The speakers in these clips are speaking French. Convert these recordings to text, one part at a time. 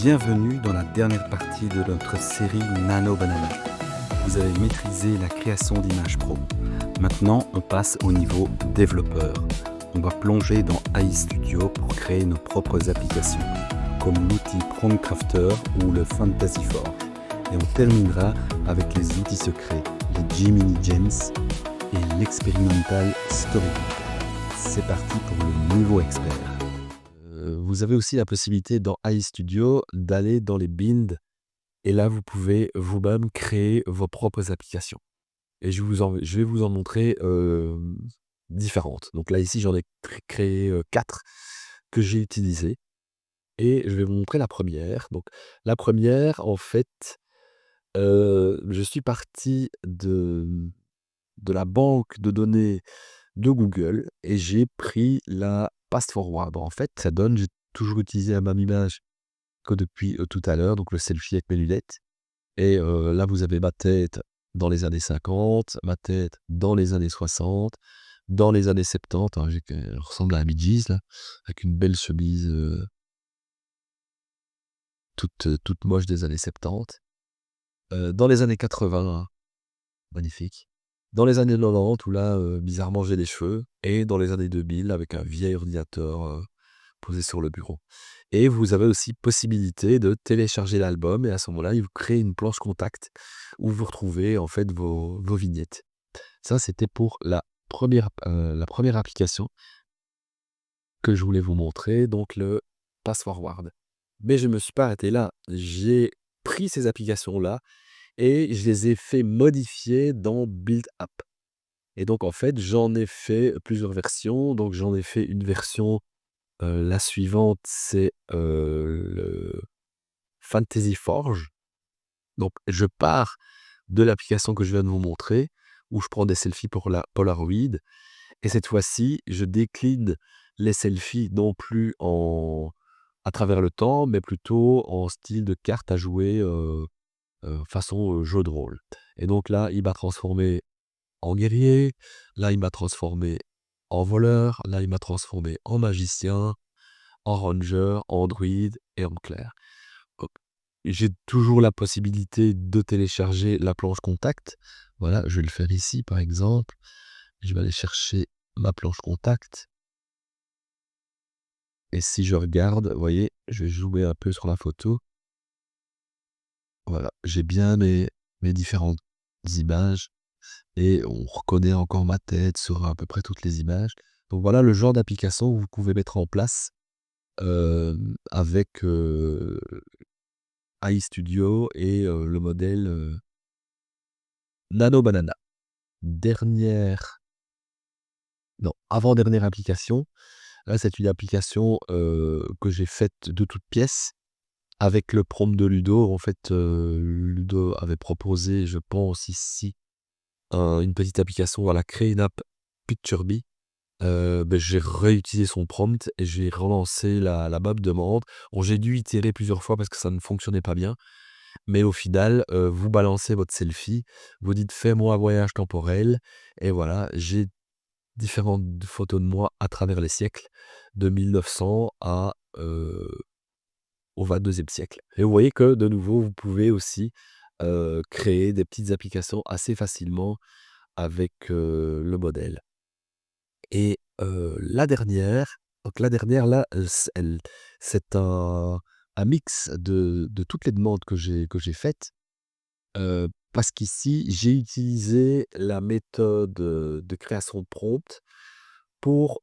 Bienvenue dans la dernière partie de notre série Nano Banana. Vous avez maîtrisé la création d'images pro. Maintenant, on passe au niveau développeur. On va plonger dans AI Studio pour créer nos propres applications, comme l'outil Prompt Crafter ou le Fantasy Forge. Et on terminera avec les outils secrets, les Gemini Gems et l'expérimental Storybook. C'est parti pour le niveau expert. Vous avez aussi la possibilité dans AI Studio d'aller dans les builds et là vous pouvez vous-même créer vos propres applications. Et je vais vous en montrer différentes. Donc là ici j'en ai créé 4 que j'ai utilisées et je vais vous montrer la première. Donc la première en fait, je suis parti de la banque de données de Google et j'ai pris la Fast Forward. En fait, ça donne, j'ai toujours utilisé la même image que depuis tout à l'heure, donc le selfie avec mes lunettes. Et là, vous avez ma tête dans les années 50, ma tête dans les années 60, dans les années 70. Alors, elle ressemble à un Bee Gees, là, avec une belle chemise toute moche des années 70. Dans les années 80, magnifique. Dans les années 90, où là, bizarrement, j'ai des cheveux. Et dans les années 2000, avec un vieil ordinateur posé sur le bureau. Et vous avez aussi possibilité de télécharger l'album et à ce moment-là, il vous crée une planche contact où vous retrouvez en fait vos vignettes. Ça, c'était pour la première application que je voulais vous montrer, donc le Pass Forward. Mais je ne me suis pas arrêté là. J'ai pris ces applications-là et je les ai fait modifier dans Build App. Et donc en fait, j'en ai fait plusieurs versions. Donc j'en ai fait une version, la suivante, c'est le Fantasy Forge. Donc je pars de l'application que je viens de vous montrer, où je prends des selfies pour la Polaroid. Et cette fois-ci, je décline les selfies non plus à travers le temps, mais plutôt en style de carte à jouer, façon jeu de rôle. Et donc là, il m'a transformé en guerrier, là il m'a transformé en voleur, là il m'a transformé en magicien, en ranger, en druide et en clerc. Hop. J'ai toujours la possibilité de télécharger la planche contact. Voilà, je vais le faire ici par exemple. Je vais aller chercher ma planche contact. Et si je regarde, vous voyez, je vais jouer un peu sur la photo. Voilà, j'ai bien mes différentes images et on reconnaît encore ma tête sur à peu près toutes les images. Donc voilà le genre d'application que vous pouvez mettre en place avec AI Studio et le modèle Nano Banana. Avant-dernière application. Là, c'est une application que j'ai faite de toutes pièces avec le prompt de Ludo. En fait, Ludo avait proposé, je pense, ici, une petite application. Voilà, créer une app Picturebee. J'ai réutilisé son prompt et j'ai relancé la même demande. Bon, j'ai dû itérer plusieurs fois parce que ça ne fonctionnait pas bien. Mais au final, vous balancez votre selfie, vous dites: «Fais-moi un voyage temporel» et voilà, j'ai différentes photos de moi à travers les siècles, de 1900 au 22e siècle. Et vous voyez que, de nouveau, vous pouvez aussi, créer des petites applications assez facilement avec, le modèle. Et la dernière là, c'est un mix de toutes les demandes que j'ai faites, parce qu'ici, j'ai utilisé la méthode, de création de prompt pour,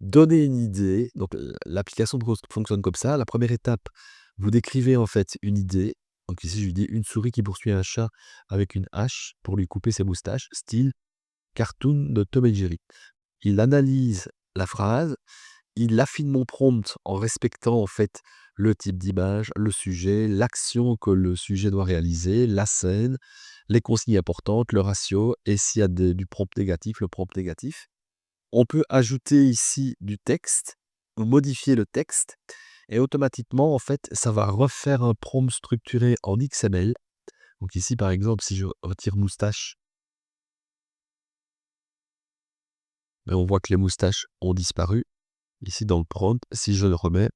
donner une idée. Donc l'application fonctionne comme ça. La première étape, vous décrivez en fait une idée. Donc ici, je lui dis: «Une souris qui poursuit un chat avec une hache pour lui couper ses moustaches», style cartoon de Tom et Jerry. Il analyse la phrase, il affine mon prompt en respectant en fait le type d'image, le sujet, l'action que le sujet doit réaliser, la scène, les consignes importantes, le ratio et s'il y a du prompt négatif, le prompt négatif. On peut ajouter ici du texte ou modifier le texte et automatiquement, en fait, ça va refaire un prompt structuré en XML. Donc ici, par exemple, si je retire moustache, on voit que les moustaches ont disparu. Ici, dans le prompt, si je le remets,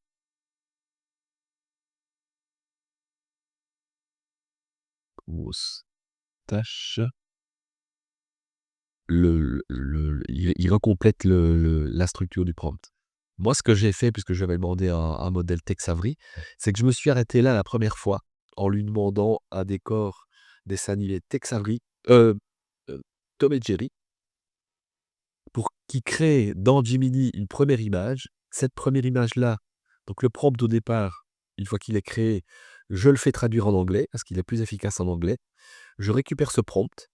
moustache. Il recomplète la structure du prompt. Moi, ce que j'ai fait, puisque j'avais demandé un modèle Tex Avery, c'est que je me suis arrêté là la première fois en lui demandant un décor dessin animé Tex Avery, heu Tom et Jerry, pour qu'il crée dans Gemini une première image. Cette première image-là, donc le prompt au départ, une fois qu'il est créé, je le fais traduire en anglais, parce qu'il est plus efficace en anglais. Je récupère ce prompt,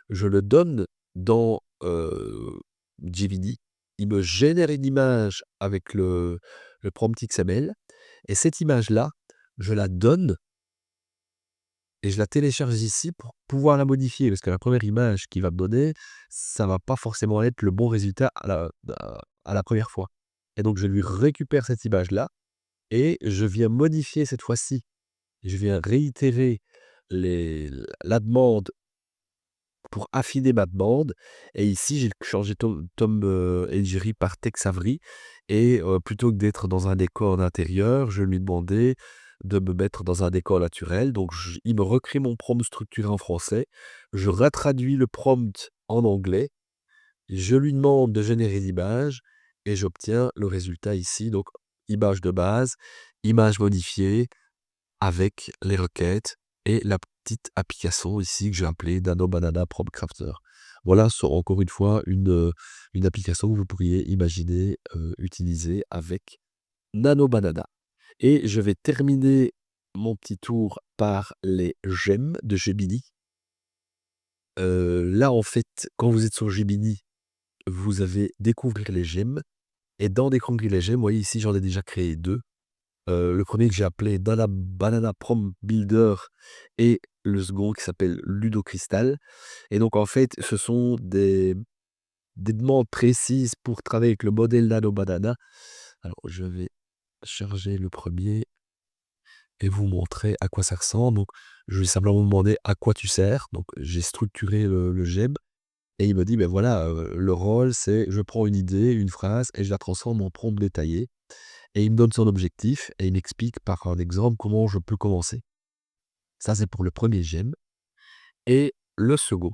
je le donne dans, Gemini. Il me génère une image avec le prompt XML et cette image-là, je la donne et je la télécharge ici pour pouvoir la modifier. Parce que la première image qu'il va me donner, ça va pas forcément être le bon résultat à la première fois. Et donc je lui récupère cette image-là et je viens modifier cette fois-ci. Je viens réitérer les la demande pour affiner ma demande et ici, j'ai changé Tom et Jerry par Tex Avery et plutôt que d'être dans un décor d'intérieur, je lui demandais de me mettre dans un décor naturel. Donc il me recrée mon prompt structuré en français. Je retraduis le prompt en anglais. Je lui demande de générer l'image et j'obtiens le résultat ici. Donc image de base, image modifiée, avec les requêtes et la petite application ici que j'ai appelée Nano Banana Prompt Crafter. Voilà, encore une fois, une application que vous pourriez imaginer, utiliser avec Nano Banana. Et je vais terminer mon petit tour par les gemmes de Gemini. Là, en fait, quand vous êtes sur Gemini, vous avez découvrir les gemmes et dans découvrir les gemmes, vous voyez ici, j'en ai déjà créé 2. Le premier que j'ai appelé Banana Prompt Builder et le second qui s'appelle Ludo Crystal. Et donc en fait, ce sont des demandes précises pour travailler avec le modèle Nano Banana. Alors je vais charger le premier et vous montrer à quoi ça ressemble. Donc je vais simplement demander à quoi tu sers. Donc j'ai structuré le gem et il me dit: «Ben voilà, le rôle c'est je prends une idée, une phrase et je la transforme en prompt détaillé». Et il me donne son objectif et il m'explique par un exemple comment je peux commencer. Ça, c'est pour le premier gemme. Et le second,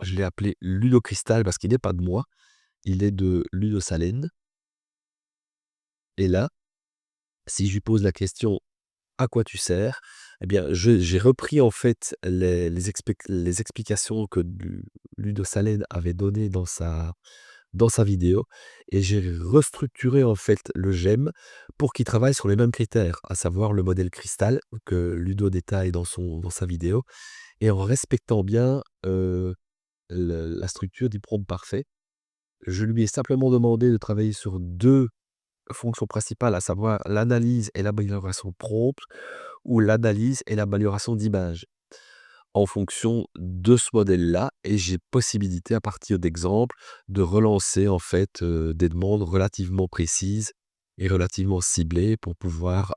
je l'ai appelé Ludo Cristal parce qu'il n'est pas de moi, il est de Ludo Salen. Et là, si je lui pose la question à quoi tu sers, eh bien, j'ai repris en fait les explications que Ludo Salen avait données dans sa vidéo et j'ai restructuré en fait le gemme pour qu'il travaille sur les mêmes critères, à savoir le modèle cristal que Ludo détaille dans sa vidéo et en respectant bien, la structure du prompt parfait. Je lui ai simplement demandé de travailler sur 2 fonctions principales, à savoir l'analyse et l'amélioration prompt ou l'analyse et l'amélioration d'image. En fonction de ce modèle-là et j'ai possibilité à partir d'exemples de relancer en fait, des demandes relativement précises et relativement ciblées pour pouvoir,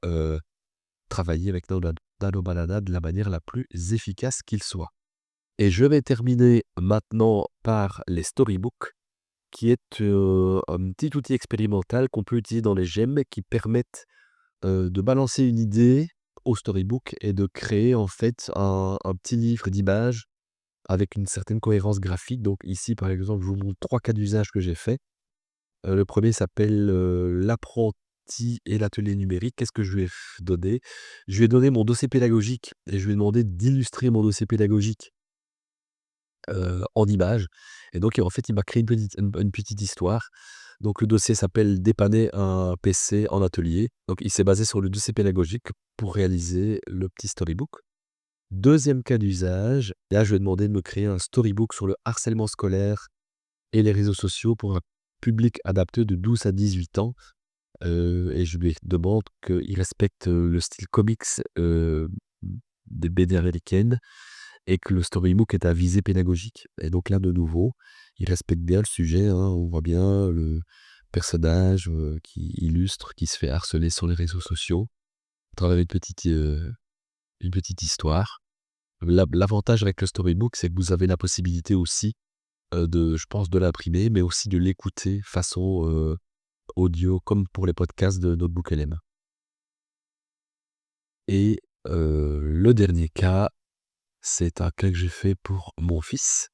travailler avec Nano Banana de la manière la plus efficace qu'il soit. Et je vais terminer maintenant par les storybooks qui est, un petit outil expérimental qu'on peut utiliser dans les gemmes qui permettent de balancer une idée au storybook et de créer en fait un petit livre d'images avec une certaine cohérence graphique. Donc ici, par exemple, je vous montre 3 cas d'usage que j'ai fait. Le premier s'appelle, «L'apprenti et l'atelier numérique». Qu'est-ce que je lui ai donné? Je lui ai donné mon dossier pédagogique et je lui ai demandé d'illustrer mon dossier pédagogique, en images et donc en fait, il m'a créé une petite histoire. Donc le dossier s'appelle «Dépanner un PC en atelier». Donc il s'est basé sur le dossier pédagogique pour réaliser le petit storybook. Deuxième cas d'usage, là je lui ai demandé de me créer un storybook sur le harcèlement scolaire et les réseaux sociaux pour un public adapté de 12 à 18 ans, et je lui demande qu'il respecte, le style comics, des BD américaines et que le storybook est à visée pédagogique et donc là, de nouveau, il respecte bien le sujet, hein. On voit bien le personnage, qui illustre, qui se fait harceler sur les réseaux sociaux à travers une petite histoire. L'avantage avec le storybook, c'est que vous avez la possibilité aussi, je pense, de l'imprimer, mais aussi de l'écouter façon, audio comme pour les podcasts de Notebook LM. Et Le dernier cas, c'est un cas que j'ai fait pour mon fils,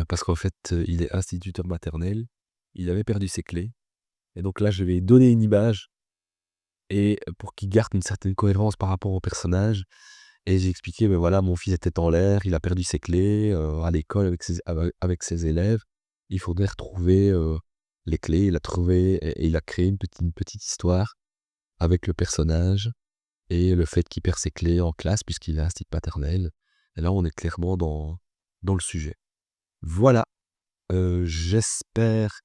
parce qu'en fait, il est instituteur maternel, il avait perdu ses clés et donc là, je lui ai donné une image et pour qu'il garde une certaine cohérence par rapport au personnage et j'ai expliqué: voilà, mon fils était en l'air, il a perdu ses clés, à l'école avec ses élèves. Il faudrait retrouver, les clés». Il a trouvé et il a créé une petite histoire avec le personnage et le fait qu'il perd ses clés en classe puisqu'il est institut maternel et là, on est clairement dans le sujet. Voilà, j'espère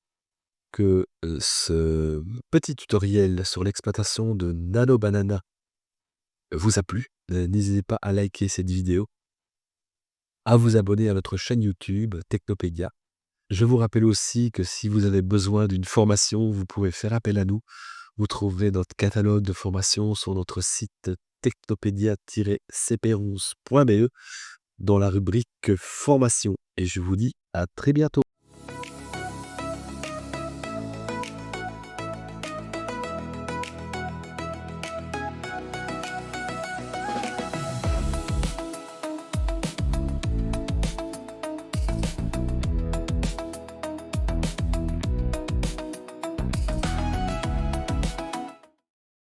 que, ce petit tutoriel sur l'exploitation de Nano Banana vous a plu. N'hésitez pas à liker cette vidéo, à vous abonner à notre chaîne YouTube Technopédia. Je vous rappelle aussi que si vous avez besoin d'une formation, vous pouvez faire appel à nous. Vous trouverez notre catalogue de formations sur notre site technopédia-cp11.be dans la rubrique formation et je vous dis à très bientôt.